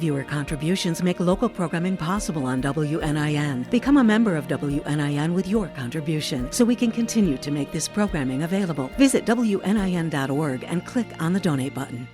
Viewer contributions make local programming possible on WNIN. Become a member of WNIN with your contribution so we can continue to make this programming available. Visit WNIN.org and click on the donate button.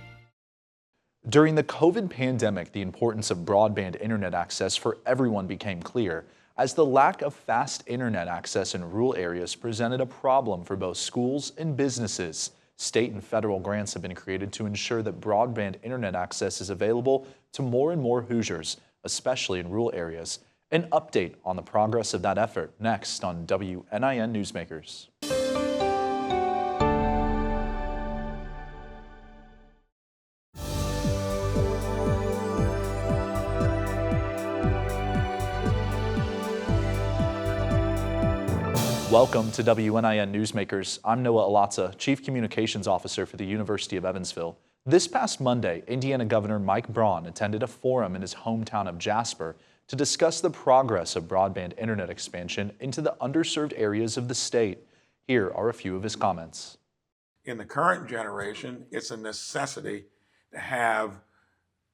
During the COVID pandemic, the importance of broadband internet access for everyone became clear, as the lack of fast internet access in rural areas presented a problem for both schools and businesses. State and federal grants have been created to ensure that broadband internet access is available to more and more Hoosiers, especially in rural areas. An update on the progress of that effort next on WNIN Newsmakers. Welcome to WNIN Newsmakers. I'm Noah Alatza, Chief Communications Officer for the University of Evansville. This past Monday, Indiana Governor Mike Braun attended a forum in his hometown of Jasper to discuss the progress of broadband internet expansion into the underserved areas of the state. Here are a few of his comments. In the current generation, it's a necessity to have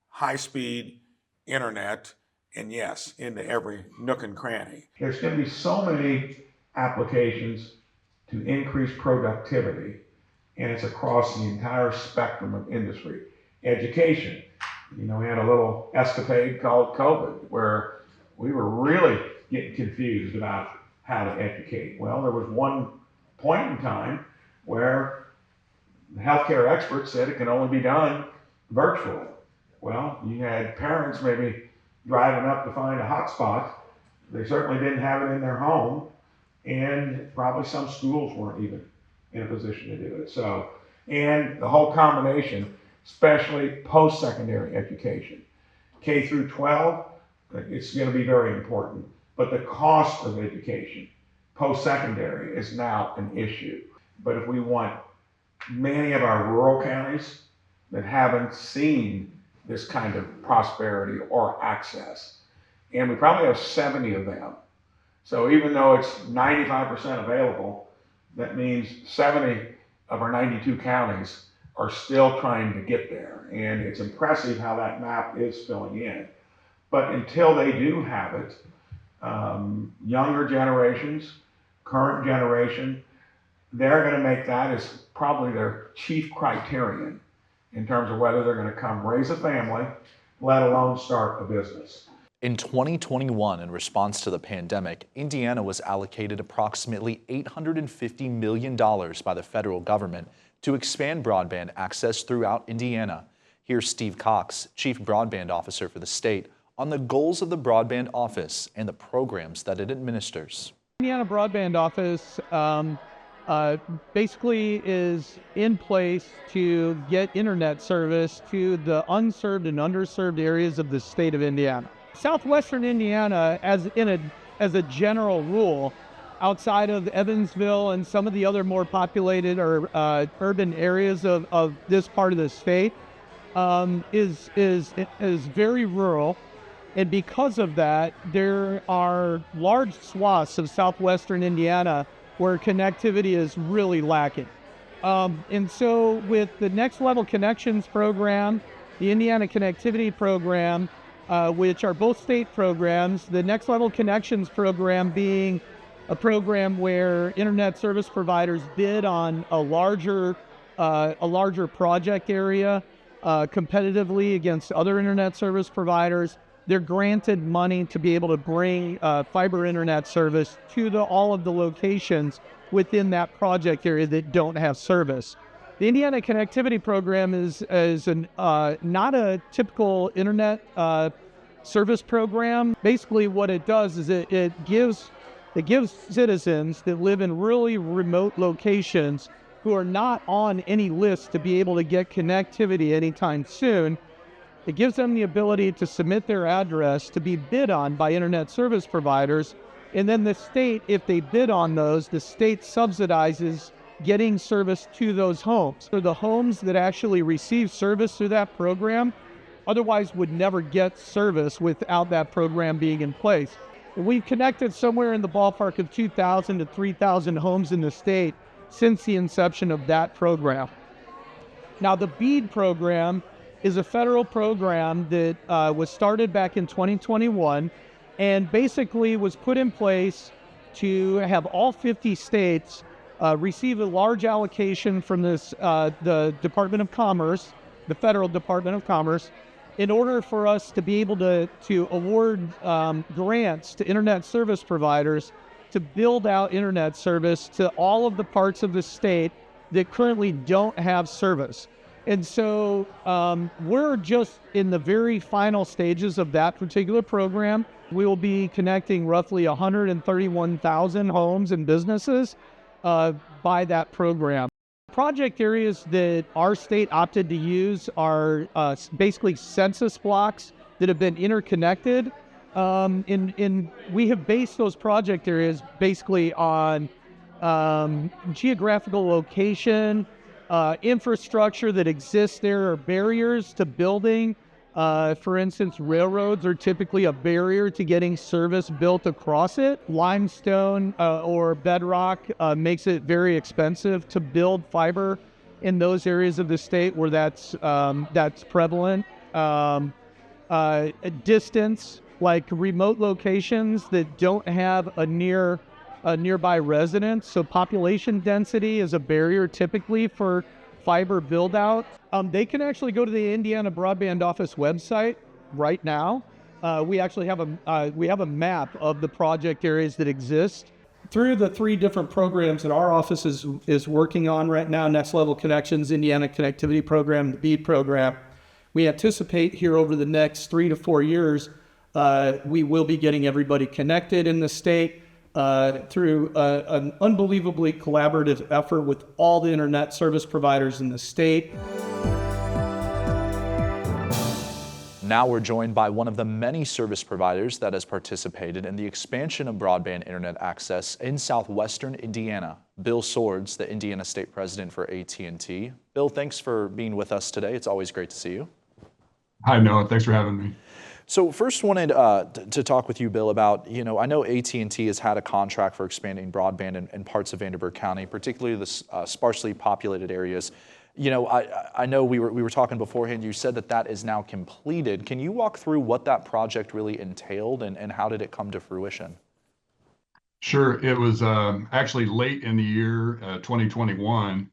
high-speed internet, and yes, into every nook and cranny. There's going to be so many applications to increase productivity, and it's across the entire spectrum of industry. Education, we had a little escapade called COVID where we were really getting confused about how to educate. Well, there was one point in time where the healthcare experts said it can only be done virtually. Well, you had parents maybe driving up to find a hotspot. They certainly didn't have it in their home. And probably some schools weren't even in a position to do it. So, and the whole combination, especially post-secondary education, K through 12, it's going to be very important. But the cost of education, post-secondary, is now an issue. But if we want many of our rural counties that haven't seen this kind of prosperity or access, and we probably have 70 of them. So even though it's 95% available, that means 70 of our 92 counties are still trying to get there. And it's impressive how that map is filling in. But until they do have it, younger generations, current generation, they're going to make that as probably their chief criterion in terms of whether they're going to come raise a family, let alone start a business. In 2021, in response to the pandemic, Indiana was allocated approximately $850 million by the federal government to expand broadband access throughout Indiana. Here's Steve Cox, Chief Broadband Officer for the state, on the goals of the Broadband Office and the programs that it administers. Indiana Broadband Office basically is in place to get internet service to the unserved and underserved areas of the state of Indiana. Southwestern Indiana, as a general rule, outside of Evansville and some of the other more populated or urban areas of this part of the state, is very rural, and because of that, there are large swaths of Southwestern Indiana where connectivity is really lacking. And so, with the Next Level Connections program, the Indiana Connectivity program, which are both state programs, the Next Level Connections program being a program where internet service providers bid on a larger project area competitively against other internet service providers. They're granted money to be able to bring fiber internet service to all of the locations within that project area that don't have service. The Indiana Connectivity Program is not a typical internet service program. Basically, what it does is it gives citizens that live in really remote locations who are not on any list to be able to get connectivity anytime soon. It gives them the ability to submit their address to be bid on by internet service providers, and then the state, if they bid on those, the state subsidizes getting service to those homes. So the homes that actually receive service through that program otherwise would never get service without that program being in place. And we've connected somewhere in the ballpark of 2,000 to 3,000 homes in the state since the inception of that program. Now, the BEAD program is a federal program that was started back in 2021 and basically was put in place to have all 50 states receive a large allocation from the Department of Commerce, the federal Department of Commerce, in order for us to be able to award grants to internet service providers to build out internet service to all of the parts of the state that currently don't have service. And so we're just in the very final stages of that particular program. We will be connecting roughly 131,000 homes and businesses by that program. Project areas that our state opted to use are basically census blocks that have been interconnected. We have based those project areas basically on geographical location, infrastructure that exists there, or barriers to building. For instance, railroads are typically a barrier to getting service built across it. Limestone or bedrock makes it very expensive to build fiber in those areas of the state where that's prevalent. Distance, like remote locations that don't have a nearby residence. So population density is a barrier typically for fiber build out. They can actually go to the Indiana Broadband Office website right now. We actually have a map of the project areas that exist. Through the 3 different programs that our office is working on right now, Next Level Connections, Indiana Connectivity Program, the BEAD program, we anticipate here over the next 3 to 4 years, we will be getting everybody connected in the state through an unbelievably collaborative effort with all the internet service providers in the state. Now we're joined by one of the many service providers that has participated in the expansion of broadband internet access in Southwestern Indiana. Bill Swords, the Indiana State President for AT&T. Bill, thanks for being with us today. It's always great to see you. Hi, Noah. Thanks for having me. So first wanted to talk with you, Bill, about, I know AT&T has had a contract for expanding broadband in parts of Vanderburgh County, particularly the sparsely populated areas. I know we were talking beforehand, you said that is now completed. Can you walk through what that project really entailed and how did it come to fruition? Sure. It was actually late in the year 2021.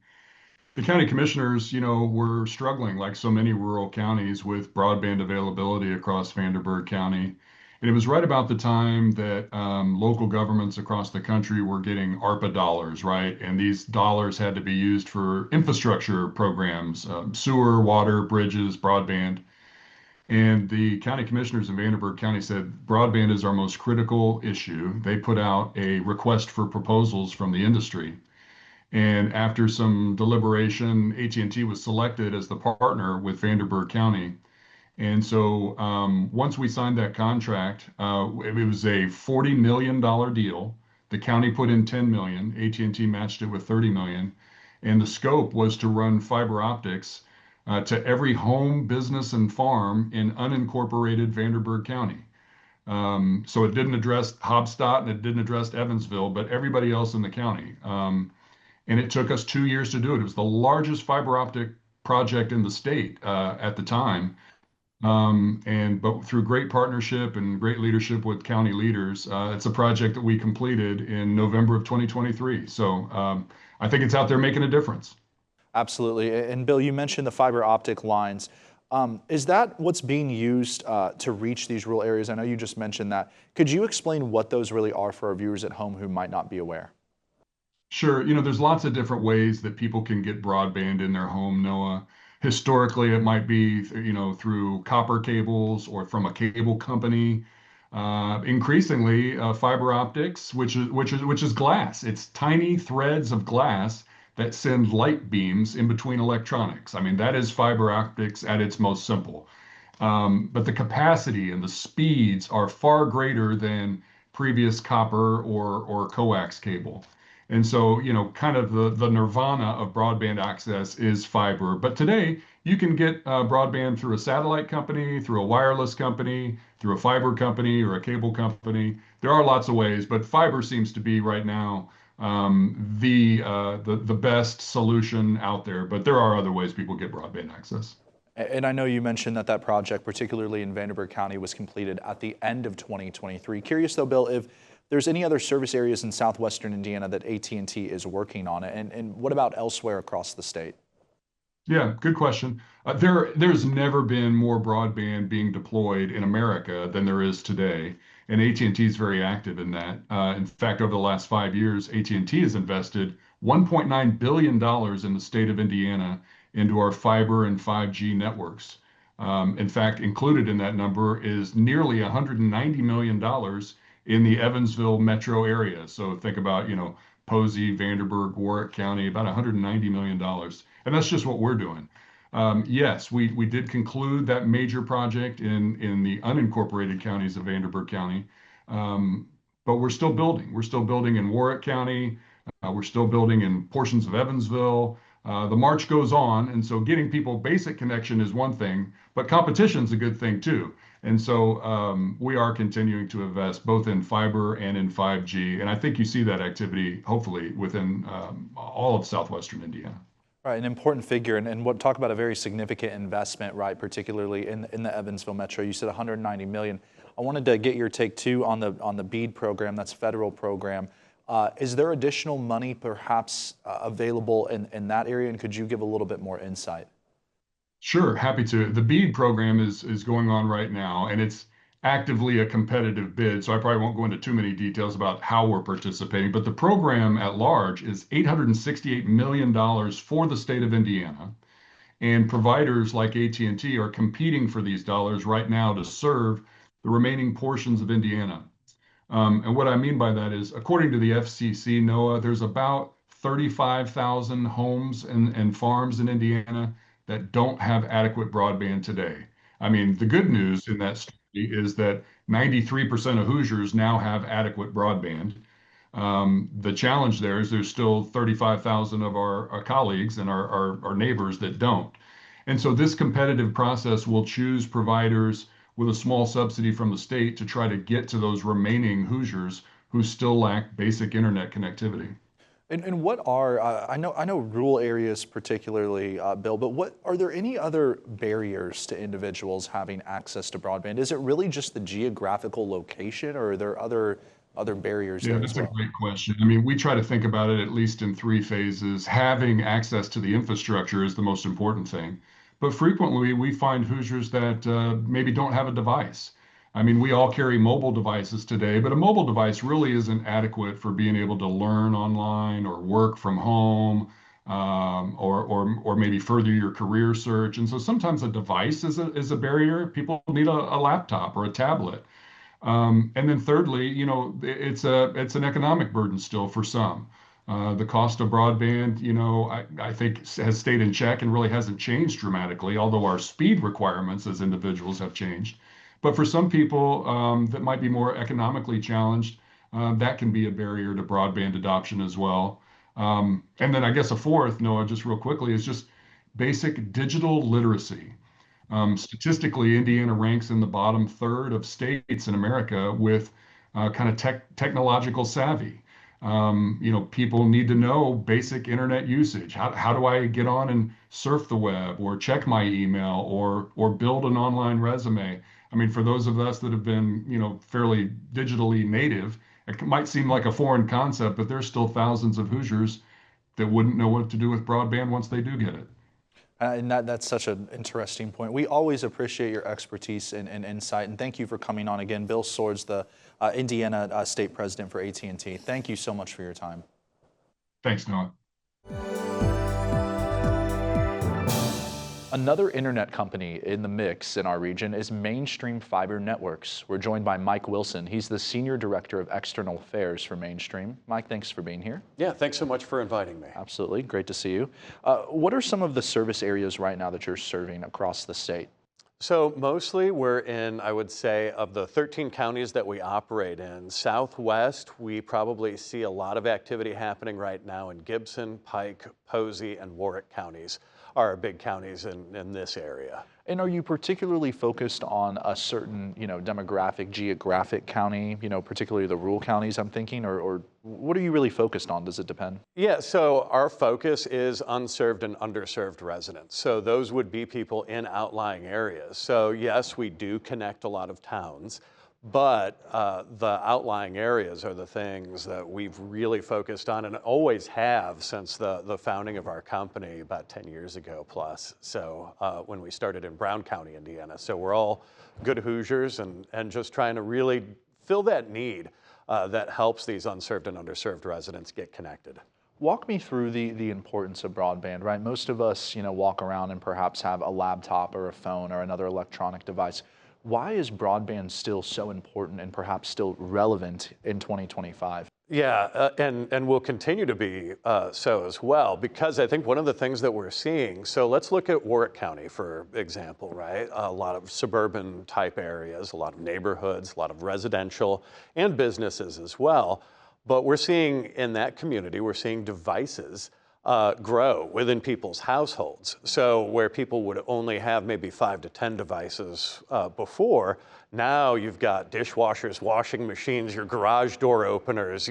The county commissioners, were struggling like so many rural counties with broadband availability across Vanderburgh County. And it was right about the time that local governments across the country were getting ARPA dollars, right? And these dollars had to be used for infrastructure programs, sewer, water, bridges, broadband. And the county commissioners in Vanderburgh County said broadband is our most critical issue. They put out a request for proposals from the industry. And after some deliberation, AT&T was selected as the partner with Vanderburgh County. And so once we signed that contract, it was a $40 million deal. The county put in $10 million. AT&T matched it with $30 million. And the scope was to run fiber optics to every home, business, and farm in unincorporated Vanderburgh County. So it didn't address Hobstadt and it didn't address Evansville, but everybody else in the county. And it took us 2 years to do it. It was the largest fiber optic project in the state at the time. But through great partnership and great leadership with county leaders, it's a project that we completed in November of 2023. So I think it's out there making a difference. Absolutely. And Bill, you mentioned the fiber optic lines. Is that what's being used to reach these rural areas? I know you just mentioned that. Could you explain what those really are for our viewers at home who might not be aware? Sure. There's lots of different ways that people can get broadband in their home, Noah. Historically, it might be, through copper cables or from a cable company. Increasingly, fiber optics, which is glass. It's tiny threads of glass that send light beams in between electronics. I mean, that is fiber optics at its most simple. But the capacity and the speeds are far greater than previous copper or coax cable. And so, kind of the nirvana of broadband access is fiber. But today, you can get broadband through a satellite company, through a wireless company, through a fiber company, or a cable company. There are lots of ways, but fiber seems to be right now the best solution out there. But there are other ways people get broadband access. And I know you mentioned that project, particularly in Vanderburgh County, was completed at the end of 2023. Curious though, Bill, if there's any other service areas in southwestern Indiana that AT&T is working on, and what about elsewhere across the state? Yeah, good question. There's never been more broadband being deployed in America than there is today, and AT&T is very active in that. In fact, over the last 5 years, AT&T has invested $1.9 billion in the state of Indiana into our fiber and 5G networks. In fact, included in that number is nearly $190 million in the Evansville metro area. So think about, Posey, Vanderburgh, Warwick County, about $190 million. And that's just what we're doing. Yes, we did conclude that major project in the unincorporated counties of Vanderburgh County, but we're still building. We're still building in Warwick County. We're still building in portions of Evansville. The march goes on, and so getting people basic connection is one thing, but competition is a good thing too. And so we are continuing to invest both in fiber and in 5G, and I think you see that activity hopefully within all of southwestern Indiana. Right, an important figure, and what talk about a very significant investment, right? Particularly in the Evansville metro. You said 190 million. I wanted to get your take too on the BEAD program. That's a federal program. Is there additional money perhaps available in that area, and could you give a little bit more insight? Sure, happy to. The BEAD program is going on right now, and it's actively a competitive bid. So I probably won't go into too many details about how we're participating, but the program at large is $868 million for the state of Indiana. And providers like AT&T are competing for these dollars right now to serve the remaining portions of Indiana. And what I mean by that is, according to the FCC, NOAA, there's about 35,000 homes and farms in Indiana that don't have adequate broadband today. I mean, the good news in that study is that 93% of Hoosiers now have adequate broadband. The challenge there is there's still 35,000 of our colleagues and our neighbors that don't. And so this competitive process will choose providers with a small subsidy from the state to try to get to those remaining Hoosiers who still lack basic internet connectivity. And what are, I know rural areas particularly, Bill, but what are there any other barriers to individuals having access to broadband? Is it really just the geographical location, or are there other barriers there as well? That's a great question. I mean, we try to think about it at least in three phases. Having access to the infrastructure is the most important thing. But frequently we find Hoosiers that maybe don't have a device. I mean, we all carry mobile devices today, but a mobile device really isn't adequate for being able to learn online or work from home, or maybe further your career search. And so sometimes a device is a barrier. People need a laptop or a tablet. And then thirdly, it's an economic burden still for some. The cost of broadband, I think has stayed in check and really hasn't changed dramatically, although our speed requirements as individuals have changed. But for some people that might be more economically challenged, that can be a barrier to broadband adoption as well. And then I guess a fourth, Noah, just real quickly, is just basic digital literacy. Statistically, Indiana ranks in the bottom third of states in America with kind of technological savvy. People need to know basic internet usage. How do I get on and surf the web, or check my email, or build an online resume? I mean, for those of us that have been, fairly digitally native, it might seem like a foreign concept, but there's still thousands of Hoosiers that wouldn't know what to do with broadband once they do get it. And that's such an interesting point. We always appreciate your expertise and insight, and thank you for coming on again. Bill Swords, the Indiana State President for AT&T. Thank you so much for your time. Thanks, Noah. Another internet company in the mix in our region is Mainstream Fiber Networks. We're joined by Mike Wilson. He's the Senior Director of External Affairs for Mainstream. Mike, thanks for being here. Yeah, thanks so much for inviting me. Absolutely, great to see you. What are some of the service areas right now that you're serving across the state? So mostly we're in, I would say, of the 13 counties that we operate in, Southwest, we probably see a lot of activity happening right now in Gibson, Pike, Posey, and Warwick counties. our big counties in this area. And are you particularly focused on a certain, demographic, geographic county, particularly the rural counties, I'm thinking, or what are you really focused on? Does it depend? Yeah, so our focus is unserved and underserved residents. So those would be people in outlying areas. So yes, we do connect a lot of towns, but the outlying areas are the things that we've really focused on and always have since the founding of our company about 10 years ago plus. So when we started in Brown County, Indiana. So we're all good Hoosiers and just trying to really fill that need that helps these unserved and underserved residents get connected. Walk me through the importance of broadband, right? Most of us, walk around and perhaps have a laptop or a phone or another electronic device. Why is broadband still so important and perhaps still relevant in 2025? Yeah, and will continue to be so as well, because I think one of the things that we're seeing, so let's look at Warwick County, for example, right? A lot of suburban type areas, a lot of neighborhoods, a lot of residential and businesses as well. But we're seeing in that community, we're seeing devices grow within people's households. So where people would only have maybe 5 to 10 devices before, now you've got dishwashers, washing machines, your garage door openers,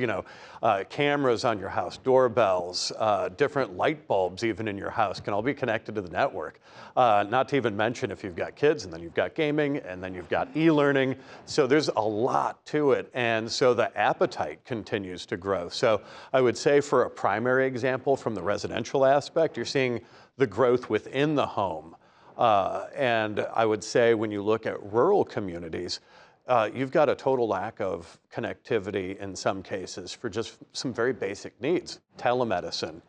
cameras on your house, doorbells, different light bulbs even in your house can all be connected to the network. Not to even mention if you've got kids, and then you've got gaming, and then you've got e-learning. So there's a lot to it. And so the appetite continues to grow. So I would say for a primary example from the residential aspect, you're seeing the growth within the home. And I would say when you look at rural communities, you've got a total lack of connectivity in some cases for just some very basic needs. Telemedicine,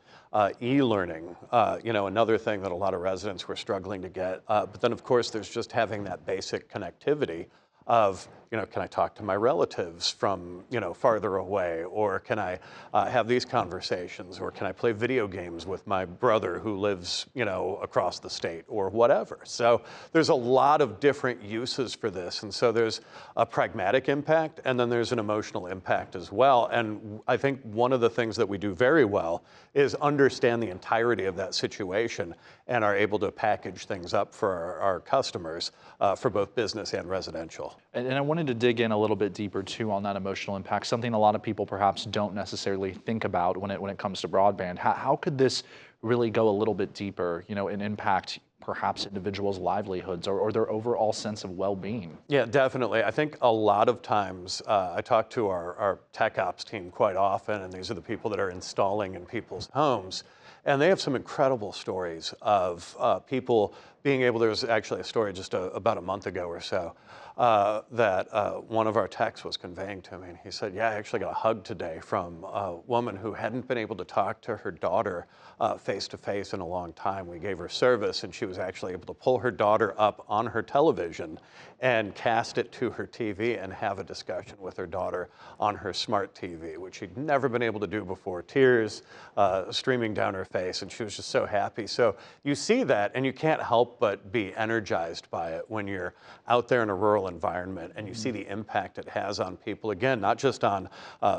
e-learning, another thing that a lot of residents were struggling to get. But then of course there's just having that basic connectivity of, can I talk to my relatives from, farther away, or can I have these conversations, or can I play video games with my brother who lives, across the state, or whatever. So there's a lot of different uses for this. And so there's a pragmatic impact, and then there's an emotional impact as well. And I think one of the things that we do very well is understand the entirety of that situation and are able to package things up for our customers for both business and residential. And I wanted to dig in a little bit deeper too on that emotional impact, something a lot of people perhaps don't necessarily think about when it comes to broadband. How could this really go a little bit deeper, and impact perhaps individuals' livelihoods or their overall sense of well-being? Yeah, definitely. I think a lot of times I talk to our tech ops team quite often, and these are the people that are installing in people's homes. And they have some incredible stories of people being able, there was actually a story just about a month ago or so that one of our techs was conveying to me. And he said, yeah, I actually got a hug today from a woman who hadn't been able to talk to her daughter face to face in a long time. We gave her service, and she was actually able to pull her daughter up on her television and cast it to her TV and have a discussion with her daughter on her smart TV, which she'd never been able to do before. Tears streaming down her face, and she was just so happy. So you see that, and you can't help but be energized by it when you're out there in a rural environment and you see the impact it has on people. Again, not just on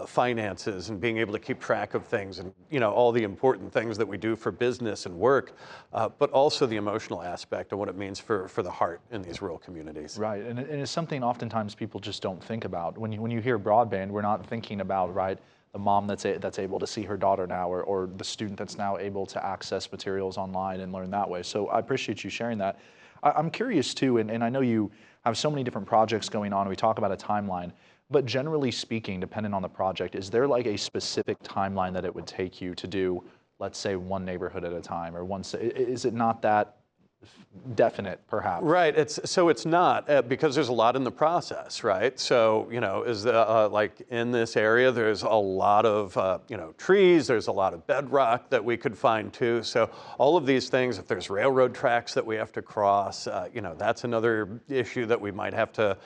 finances and being able to keep track of things and all the important things that we do for business and work, but also the emotional aspect of what it means for the heart in these rural communities. Right, and it's something oftentimes people just don't think about. When you hear broadband, we're not thinking about, right, the mom that's able to see her daughter now, or the student that's now able to access materials online and learn that way. So I appreciate you sharing that. I'm curious too, and I know you have so many different projects going on. We talk about a timeline, but generally speaking, depending on the project, is there like a specific timeline that it would take you to do, let's say, one neighborhood at a time, or is it not that definite, perhaps? Right. It's not because there's a lot in the process, right? So like in this area, there's a lot of trees. There's a lot of bedrock that we could find too. So all of these things, if there's railroad tracks that we have to cross, that's another issue that we might have to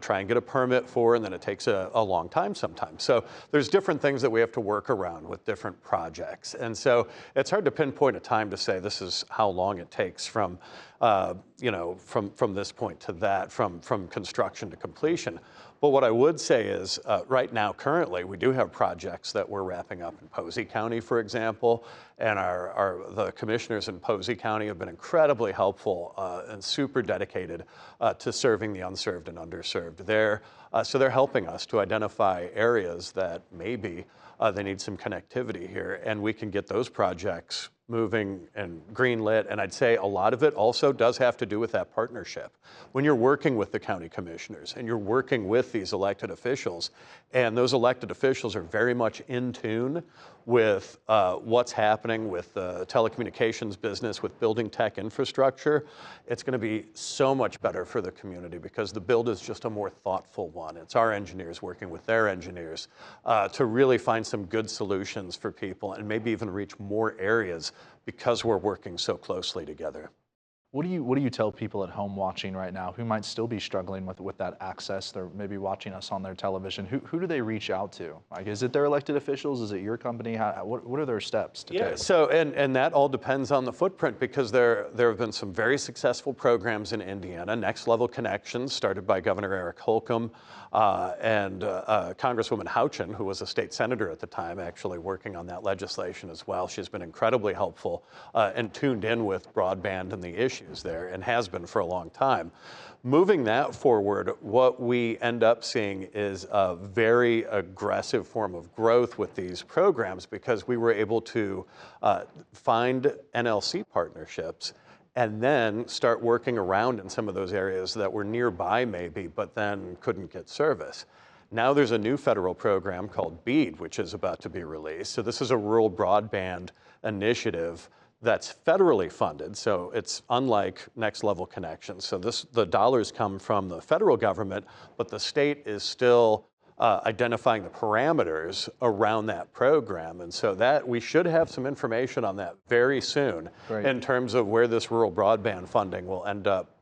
try and get a permit for, and then it takes a long time sometimes. So there's different things that we have to work around with different projects, and so it's hard to pinpoint a time to say this is how long it takes from from this point to that, from construction to completion. But what I would say is right now, currently, we do have projects that we're wrapping up in Posey County, for example, and the commissioners in Posey County have been incredibly helpful and super dedicated to serving the unserved and underserved there. So they're helping us to identify areas that maybe they need some connectivity here, and we can get those projects moving and greenlit. And I'd say a lot of it also does have to do with that partnership. When you're working with the county commissioners and you're working with these elected officials, and those elected officials are very much in tune with what's happening with the telecommunications business, with building tech infrastructure, it's going to be so much better for the community because the build is just a more thoughtful one. It's our engineers working with their engineers to really find some good solutions for people and maybe even reach more areas because we're working so closely together. What do you tell people at home watching right now who might still be struggling with that access? They're maybe watching us on their television. Who do they reach out to? Like, is it their elected officials? Is it your company? What are their steps to take? So and that all depends on the footprint because there have been some very successful programs in Indiana. Next Level Connections, started by Governor Eric Holcomb and Congresswoman Houchin, who was a state senator at the time, actually working on that legislation as well. She's been incredibly helpful and tuned in with broadband and the issues there and has been for a long time. Moving that forward, what we end up seeing is a very aggressive form of growth with these programs because we were able to find NLC partnerships and then start working around in some of those areas that were nearby maybe, but then couldn't get service. Now there's a new federal program called BEAD, which is about to be released. So this is a rural broadband initiative that's federally funded, so it's unlike Next Level Connections. So the dollars come from the federal government, but the state is still identifying the parameters around that program. And so that we should have some information on that very soon. Great. In terms of where this rural broadband funding will end up,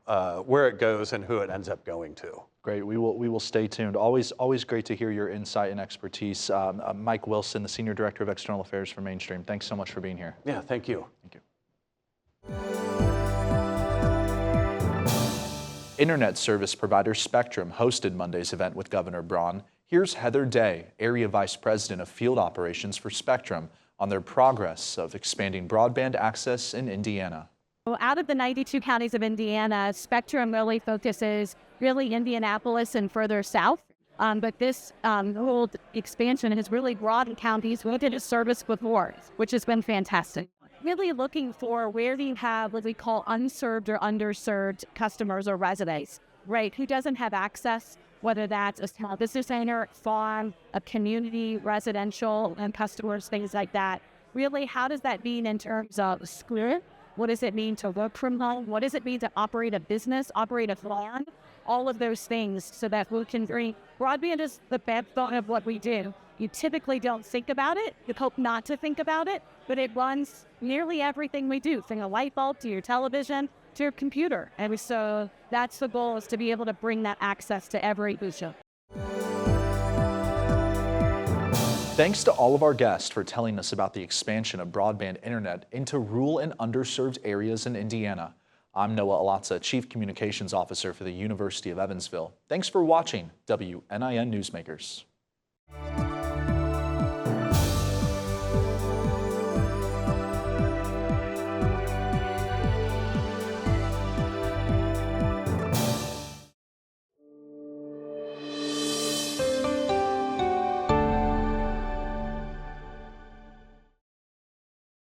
where it goes and who it ends up going to. Great. We will stay tuned. Always great to hear your insight and expertise. Mike Wilson, the Senior Director of External Affairs for Mainstream. Thanks so much for being here. Yeah, thank you. Thank you. Internet service provider Spectrum hosted Monday's event with Governor Braun. Here's Heather Day, Area Vice President of Field Operations for Spectrum, on their progress of expanding broadband access in Indiana. Well, out of the 92 counties of Indiana, Spectrum really focuses Indianapolis and further south. But this whole expansion has really broadened counties we didn't service before, which has been fantastic. Really looking for where do you have what we call unserved or underserved customers or residents, right? Who doesn't have access, whether that's a small business owner, farm, a community, residential, and customers, things like that. Really, how does that mean in terms of school? What does it mean to work from home? What does it mean to operate a business, operate a farm? All of those things so that we can bring broadband is the backbone of what we do. You typically don't think about it. You hope not to think about it, but it runs nearly everything we do, from a light bulb to your television to your computer. And so that's the goal, is to be able to bring that access to every user. Thanks to all of our guests for telling us about the expansion of broadband internet into rural and underserved areas in Indiana. I'm Noah Alatza, Chief Communications Officer for the University of Evansville. Thanks for watching WNIN Newsmakers.